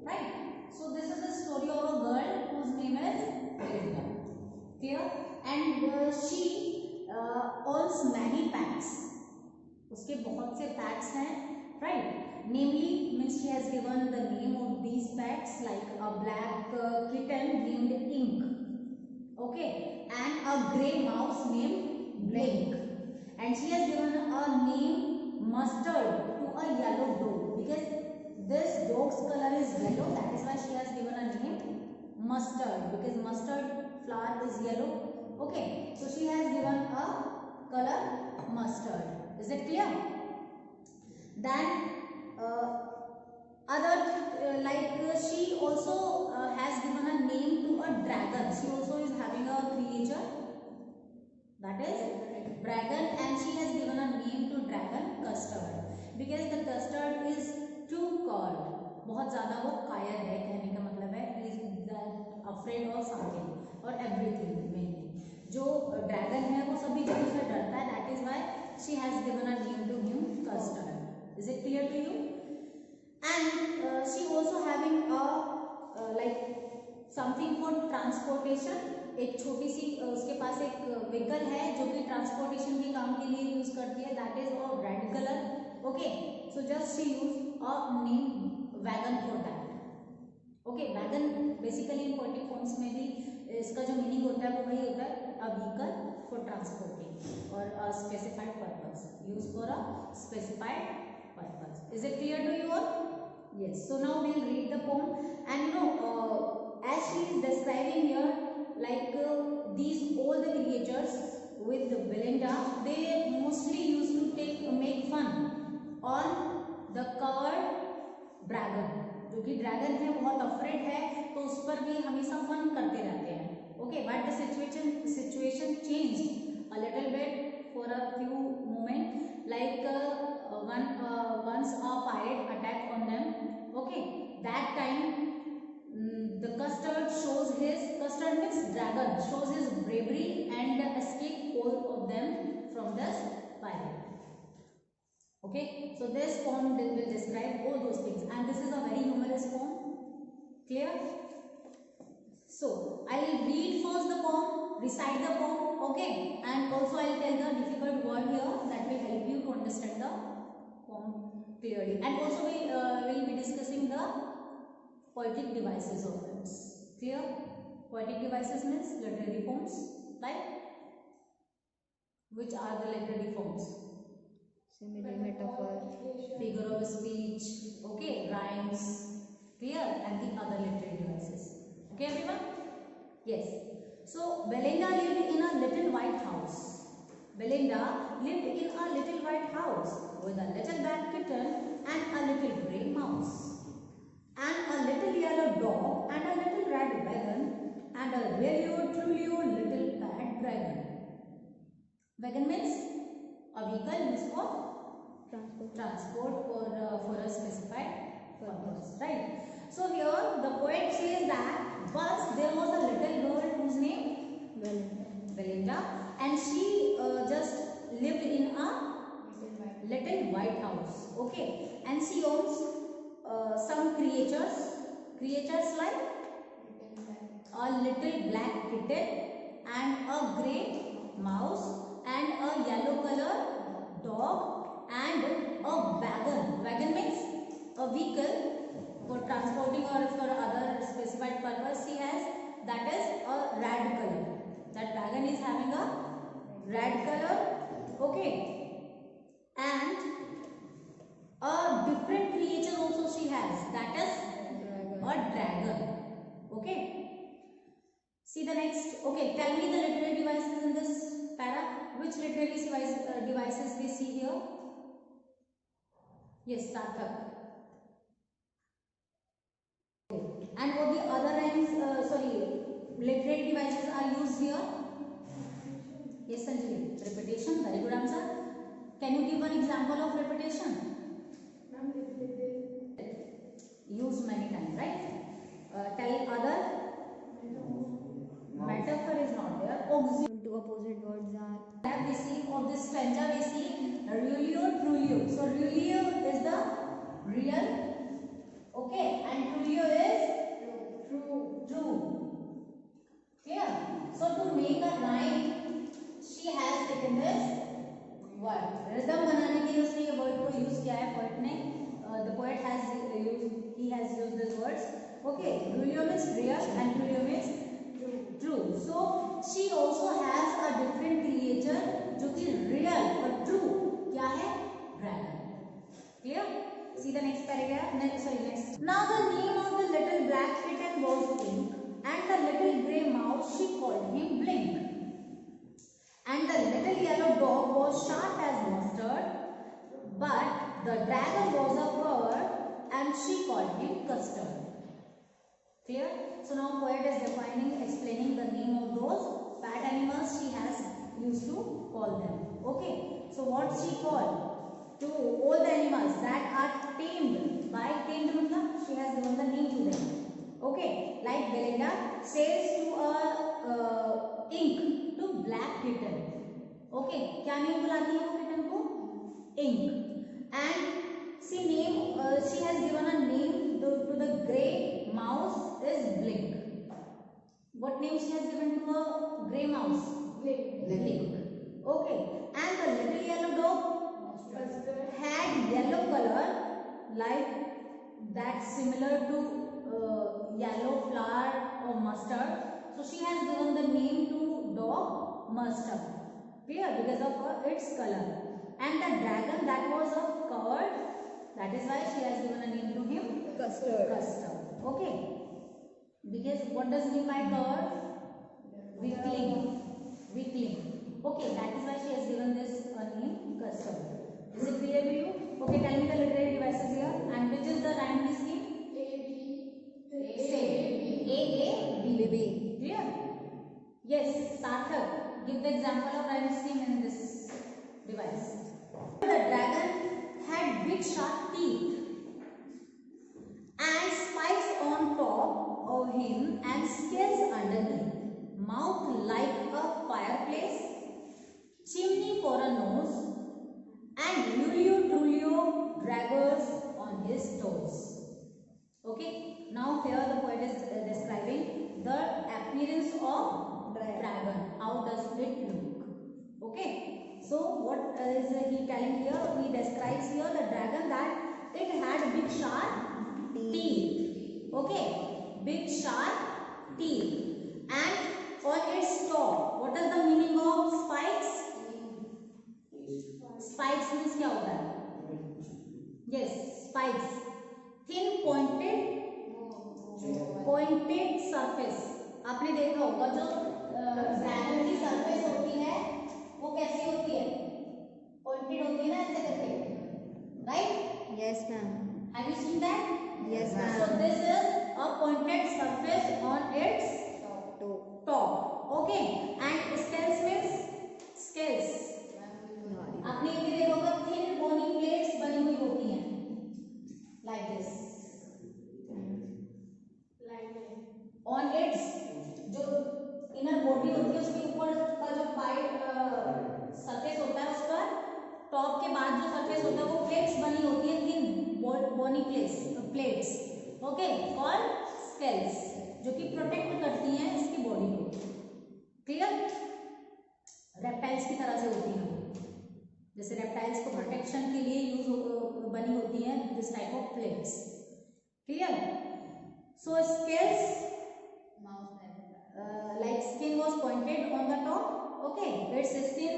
right? So this is the story of a girl whose name is Belinda. Clear? And she owns many pets. उसके बहुत से pets हैं, right? Namely, means she has given the name of these pets like a black kitten named Ink, okay, and a grey mouse named Blink, and she has given a name Mustard to a yellow dog because this dog's color is yellow. That is why she has given a name Mustard, because mustard flower is yellow. Okay, so she has given a color mustard. Is it clear? Then she also has given a name to a dragon. She also is having a creature, that is dragon, and she has given a name to dragon Custard, because the custard is too cold. बहुत ज़्यादा वो कायर है, कहने का मतलब है he is afraid of something or everything. mainly जो ड्रैगन है वो सभी चीज़ों से डरता है. That is why she has given a name to him Custard. Is it clear to you? And she also having a like something for transportation. एक छोटी सी उसके पास एक व्हीकल है जो कि ट्रांसपोर्टेशन के काम के लिए यूज करती है. That is of red colour. Okay, so just she use a name wagon for that. Okay, wagon basically in poetic forms में भी इसका जो मीनिंग होता है वो वही होता है, अ व्हीकल फॉर ट्रांसपोर्टिंग और a specified purpose, use for a specified purpose. Is it clear to you all? Yes. So now we'll read the poem, and as she is describing here, like these all the creatures with Belinda, they mostly used to make fun on the covered dragon. जो कि dragon है बहुत afraid है, तो उस पर भी हमेशा फन करते रहते हैं. Okay, but the situation changed a little bit for a few moments, like once a pirate attacked on them. Okay, that time the custard means dragon shows his bravery and escape all of them from this pirate. Okay, so this poem will describe all those things, and this is a very humorous poem. Clear? So I'll read first the poem, recite the poem, okay, and also I'll tell the difficult word here that will help you to understand the poem clearly. And also we will be discussing the poetic devices of poems. Clear? Poetic devices means literary forms, right? Which are the literary forms? Simile, metaphor, Figure of speech, okay, rhymes. Clear? And the other literary devices. Okay, everyone? Yes. So Belinda lived in a little white house. Belinda lived in a little white house with a little black kitten and a little grey mouse, and a little yellow dog, and a little red wagon, and a really truly little fat dragon. Wagon means a vehicle used for transport or for a specified purpose, right? So here the poet says that once there was a little girl whose name Belinda, and she just lived in a little white house. Okay, and she owns some creatures like a little black kitten and a grey mouse and a yellow color dog and a wagon. Wagon means a vehicle for transporting or for other specified purpose she has, that is a red color. That wagon is having a red color. Okay, and a different creature also she has, that is a dragon. Okay, see the next. Okay, tell me the literary devices in this para. Which literary devices we see here? Yes, Sarthak. Okay. And what the other literary devices are used here? Yes, Sanjali. Repetition. Very good answer. Can you give an example of repetition? Used many times, right? Tell other. Metaphor is not there. two opposite words are. We see of this stanza, we see Rulio, Trulio. So Rulio is the real, okay, and Trulio in this word. Rhythm बनाने के लिए उसने ये word को use किया है. Poet ने the poet has used these words. Okay, Rulio means real and Trulio means true. So she also has a different creature जो कि real और true क्या है? Dragon. Clear? See the next paragraph. Next. Now the name of the little black kitten was Pink, and the little grey mouse she called him Blink. And the little yellow dog was sharp as mustard, but the dragon was a coward, and she called him Custard. Clear? So now poet is explaining the name of those pet animals she has used to call them. Okay. So what she called to all the animals that are tamed by मतलब she has given the name to them. Okay. Like Belinda says to a ink to black kitten. Okay. क्या name बुलाती है वो kitten को? Ink. And she has given a name to the grey mouse is Blink. What name she has given to a grey mouse? Blink. Okay. And the little yellow dog had yellow color like that, similar to yellow flower or mustard. So she has given the name to dog Mustard. Clear? Because of its color. And the dragon that was a coward. That is why she has given a name to him. Custard. Okay. Because what does mean by coward? Weakling. Okay. That is why she has given this name Custard. Is it clear to you? Okay. Tell me the literary devices here. And which is the rhyming scheme? A-A-B. Clear? Yes. Sarthak. Give the example of rhyming scheme in this device. The dragon had big sharp teeth and spikes on top of him and scales underneath, mouth like a fireplace, chimney for a nose, and Trulio daggers on his toes. Okay, now here the poet is describing the appearance of dragon. How does it look? Okay. So what is he telling here? He describes here the dragon that it had big sharp teeth. Okay, big sharp teeth, and on its top, what is the meaning of spikes? Spikes means क्या होता है? Yes, spikes. Thin pointed surface. आपने देखा होगा जो dragon की surface होती है वो कैसी होती है? पॉइंटेड होती है ना, ऐसे करके, right? Yes, ma'am. Have you seen that? Yes, ma'am. So this is a pointed surface on its top. Okay. And scales means scales. आपने ये भी देखा होगा thin bony plates बनी हुई होती हैं, like this. On its जो इनर बॉडी होती है उसके ऊपर का जो पाइप सरफेस होता है उस पर टॉप के बाद जो सरफेस होता है वो प्लेट्स बनी होती है, थिन बॉनी प्लेट्स. ओके, और स्केल्स जो कि प्रोटेक्ट करती हैं इसकी बॉडी को. क्लियर? रेप्टाइल्स की तरह से होती हैं, जैसे रेप्टाइल्स को प्रोटेक्शन के लिए बनी होती हैं this type of plates. Clear? So scales like skin was pointed on the top. Okay, its skin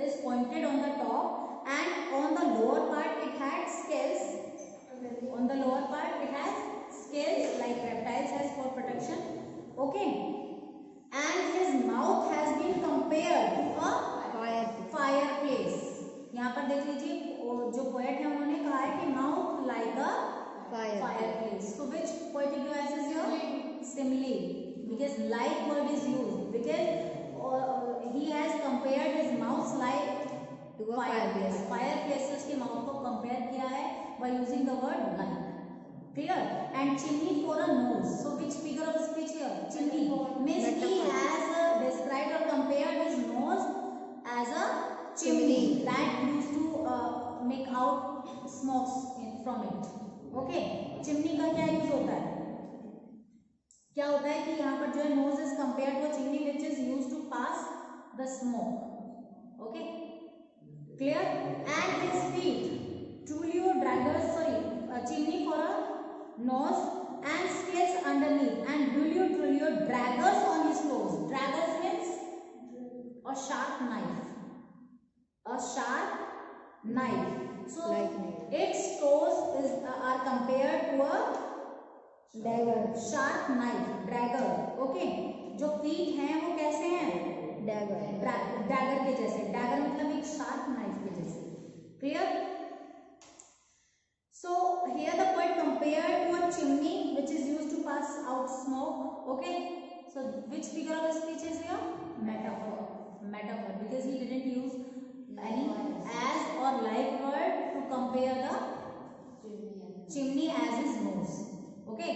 is pointed on the top, and on the lower part it had scales. On the lower part it has scales like reptiles has for protection. Okay, and his mouth has been compared to a fireplace. यहाँ पर देख लीजिए जो poet है उन्होंने कहा है कि mouth like a fireplace. So which poetic device is here? Simile. Because like word is used, because he has compared his mouth like to a fireplace. Fireplaces के mouth को compare किया है by using the word like. Clear? And chimney for a nose. So which figure of speech here? Chimney means he has described or compared his nose as a chimney that used to make out smokes from it. Okay, chimney का क्या use होता है? क्या होता है कि यहाँ पर जो है nose is compare to chimney which is use to pass the smoke. Okay, clear? And his feet, Tulio draggers, a chimney for a nose and scales underneath, and Tulio draggers on his toes. Draggers means a sharp knife. A sharp knife. So Like its toes are compared to a dagger. sharp knife, dragger. Okay, जो feet हैं वो कैसे हैं? Dagger. Dagger के जैसे. Dagger मतलब एक sharp knife के जैसे. Clear? So here the poet compared to a chimney which is used to pass out smoke. Okay, so which figure of speech is here? Metaphor. Metaphor, because he didn't use any as or like word to compare the chimney as his nose. Okay,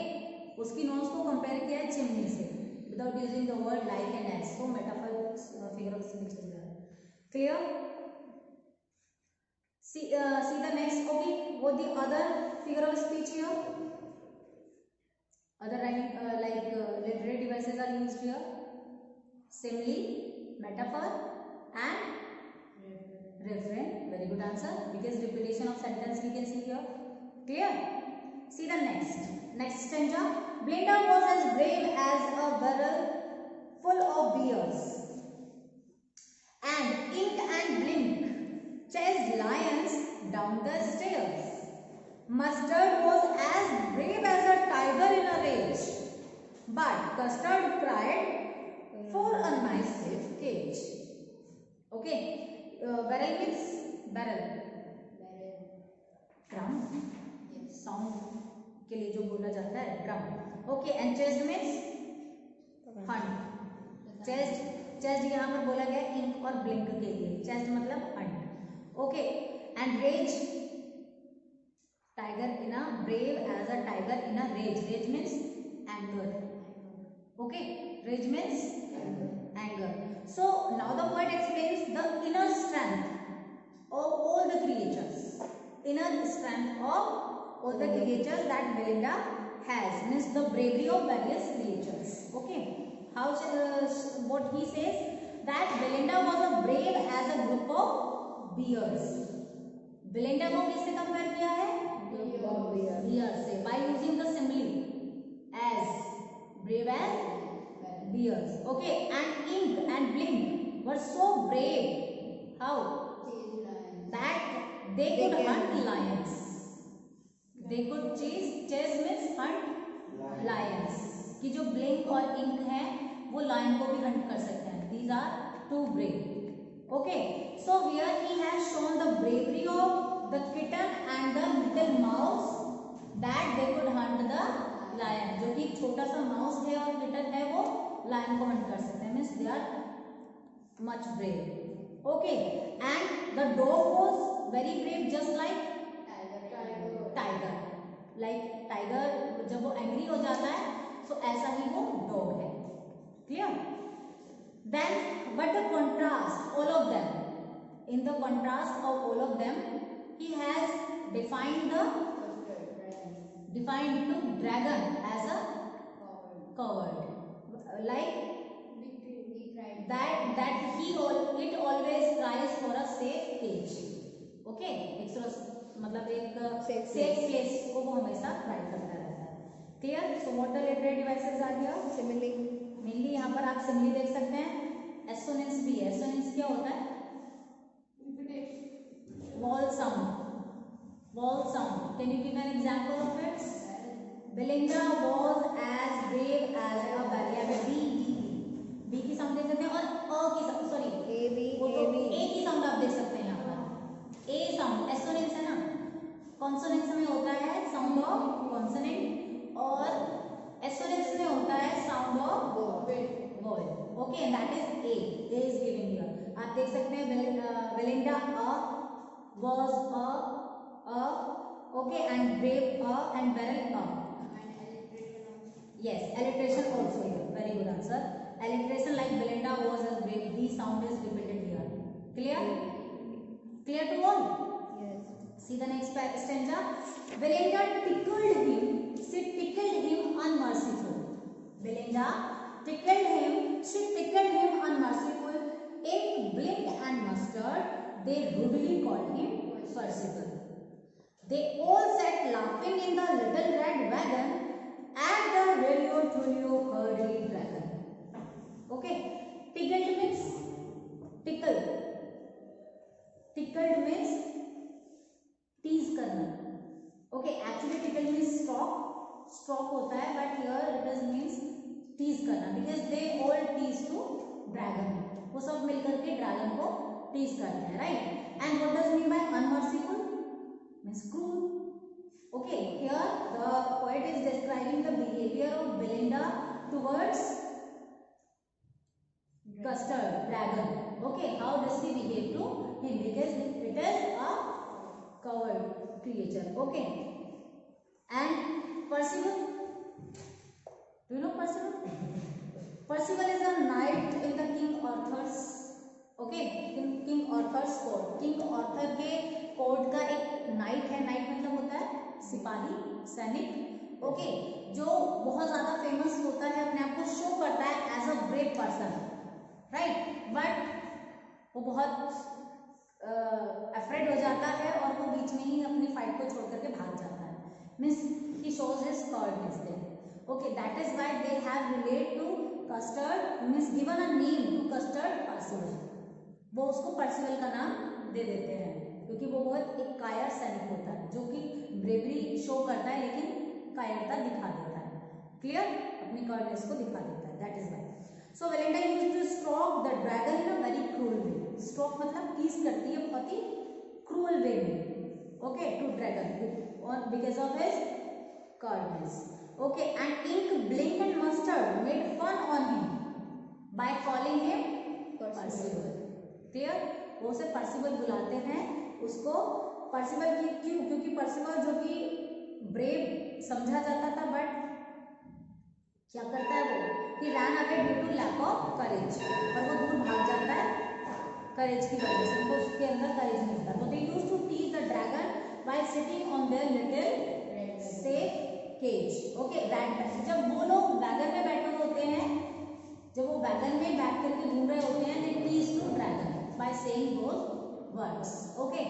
उसकी nose को compare किया है chimney से without using the word like and as. So metaphor figure of speech is there. Clear? See the next. Okay, what the other figure of speech here? Other literary devices are used here. Simile, metaphor, and refrain. Very good answer. Because repetition of sentence we can see here. Clear? See the next stanza. Belinda was as brave as a barrel full of beers, and ink and blink chased lions down the stairs. Mustard was as brave as a tiger in a rage, but Custard cried for a nice safe cage. Okay, barrel means barrel. Drum. Sound के लिए जो बोला जाता है drum. Okay, and chest means hunt. Chest यहाँ पर बोला गया ink और blink के लिए. Chest मतलब hunt. Okay, and rage. Tiger in a brave as a tiger in a rage. Rage means anger. Okay, rage means anger. So now the poet explains the inner strength of all the creatures. Inner strength of all the creatures that Belinda has, means the bravery of various creatures. Okay, how what he says that Belinda was a brave as a group of bears. Belinda को किससे compare किया है? Bears से, by using the simile as brave as bears. Okay, and ink and blink were so brave. How? That they could hunt lions. They could chase means hunt lions. कि जो blink और ink है वो lion को भी hunt कर सकते हैं. These are too brave. Okay, so here he has shown the bravery of the kitten and the little mouse that they could hunt the lion. जो कि छोटा सा mouse है और kitten है वो lion को hunt कर सकते हैं. Means they are much brave. Okay, and the dog was very brave, just like tiger. Like tiger जब वो angry हो जाता है so ऐसा ही वो dog है. Clear? Then, but the contrast, all of them, in the contrast of all of them, he has defined the dragon as a coward. Like that it always tries for a safe cage. Okay, मतलब एक safe place को वो हमेशा try करता रहता है. Clear? So what the literary devices are here? Simile. Mainly यहाँ पर आप सिमिली देख सकते हैं. एसोनेंस भी है. एसोनेंस क्या होता है? Wall sound. Can you give an example of it? Belinda was as brave as a bear. यहाँ पे बी की साउंड देख सकते हैं और अ की साउंड, सॉरी ए की साउंड आप देख सकते हैं यहाँ पर. ए साउंड एसोनेंस है ना. कॉन्सोनेंस में होता है साउंड ऑफ कॉन्सोनेंट और एसोनेंस में होता है sound of wall. Okay, that is a. A is given here. आप देख सकते हैं Belinda was okay, and brave and barrel yes, alliteration also here. Very good answer. Alliteration like Belinda was as brave. The sound is repeated here. Clear to all? Yes. See the next stanza. Belinda tickled him. She tickled him unmerciful. Belinda tickled him. She tickled him unmerciful. ink, blink and mustard, they rudely called him Percival. They all sat laughing in the little red wagon at the Relio Trullio curly dragon. Okay, tickled means tickle. Tickled means tease करना. Okay, actually tickle means stroke होता है, but here it is means tease करना, because they all tease to dragon. वो सब मिलकर के dragon को tease करते हैं, right? And what does mean by unmerciful? Means cruel. Okay, here the poet is describing the behavior of Belinda towards custard dragon. Okay, how does he behave to him? Because it is a coward creature. Okay, and Percival. Do you know Percival? Percival is a knight in the King Arthur's. Okay, King Arthur's court. King Arthur के court का एक night है. Night मतलब होता है सिपाही, सैनिक. Okay, जो बहुत ज्यादा फेमस होता है, अपने आप को शो करता है as a brave person, right? But वो बहुत अफ्रेड हो जाता है और वो बीच में ही अपनी फाइट को छोड़ करके भाग जाता है. Means he shows his coldness there. Okay, that is why they have relate to custard, means given a name to custard Percival. वो उसको Percival का नाम दे देते हैं क्योंकि वो बहुत एक कायर सैनिक होता है जो कि ब्रेवरी शो करता है लेकिन कायरता दिखा देता है. क्लियर? अपनी कर्डनेस को दिखा देता है. That is why. So Belinda used to stroke the dragon in a very cruel way. Stroke मतलब टीज करती है बहुत ही cruel way में. Okay, to dragon because of his कर्डनेस. Okay, and ink, blink and mustard made fun on him by calling him Percival. Clear? वो उसे Percival बुलाते हैं. उसको Percival की क्यों? क्योंकि Percival जो कि ब्रेव समझा जाता था, बट क्या करता है वो कि ran away due to lack of courage, और वो दूर भाग जाता है करेज की वजह से. उनको उसके अंदर करेज नहीं होता. तो they used to tease the dragon by sitting on their little safe cage. Okay, जब वो लोग वैगन में बैठे होते हैं, जब वो वैगन में बैठ करके घूम रहे होते हैं, they tease to dragon by saying those words. Okay,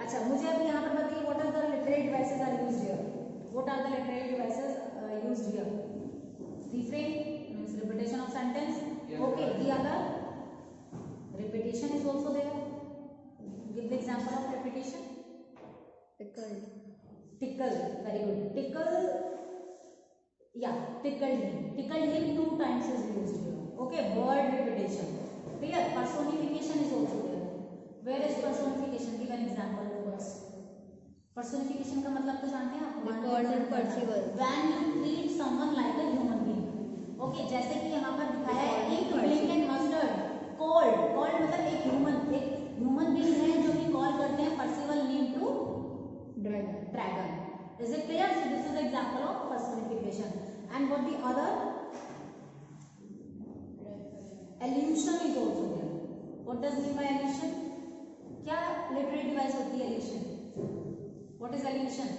अच्छा, मुझे अभी यहाँ पर बताइए what are the literary devices are used here? What are the literary devices used here? Refrain means repetition of sentence. Okay, the other repetition is also there. Give the example of repetition. Tickled. Tickle, very good. Tickle, yeah, tickled him. Tickled him 2 times is used here. Okay, word repetition. Clear? Personification is also there. Where is personification? Give an example first. Personification का मतलब तो जानते हैं आप? Percival. When you treat someone like a human being. Okay, जैसे कि यहाँ पर दिखाया है ink, blink and mustard. Called मतलब एक human being है जो कि कॉल करते हैं Percival name to dragon. Is it clear? So this is the example of personification. And what the other? Allusion is also there. What does mean by allusion? क्या literary device होती है allusion? What is allusion?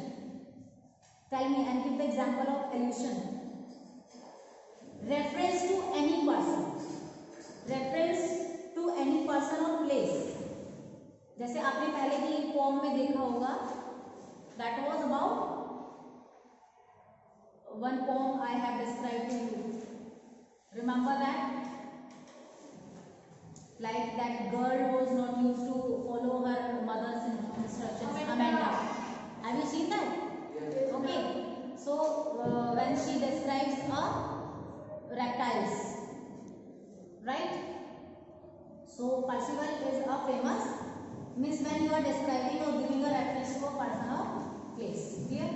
Tell me and give the example of allusion. Reference to any person. Reference to any person or place. जैसे आपने पहले भी poem में देखा होगा. That was about one poem I have described to you. Remember that? Like that girl was not used to follow her mother's instructions. Amanda. Have you seen that? Yes. Okay. So when she describes reptiles, right? So Percival is a famous. Means when you are describing or giving a reference to a person or place. Clear?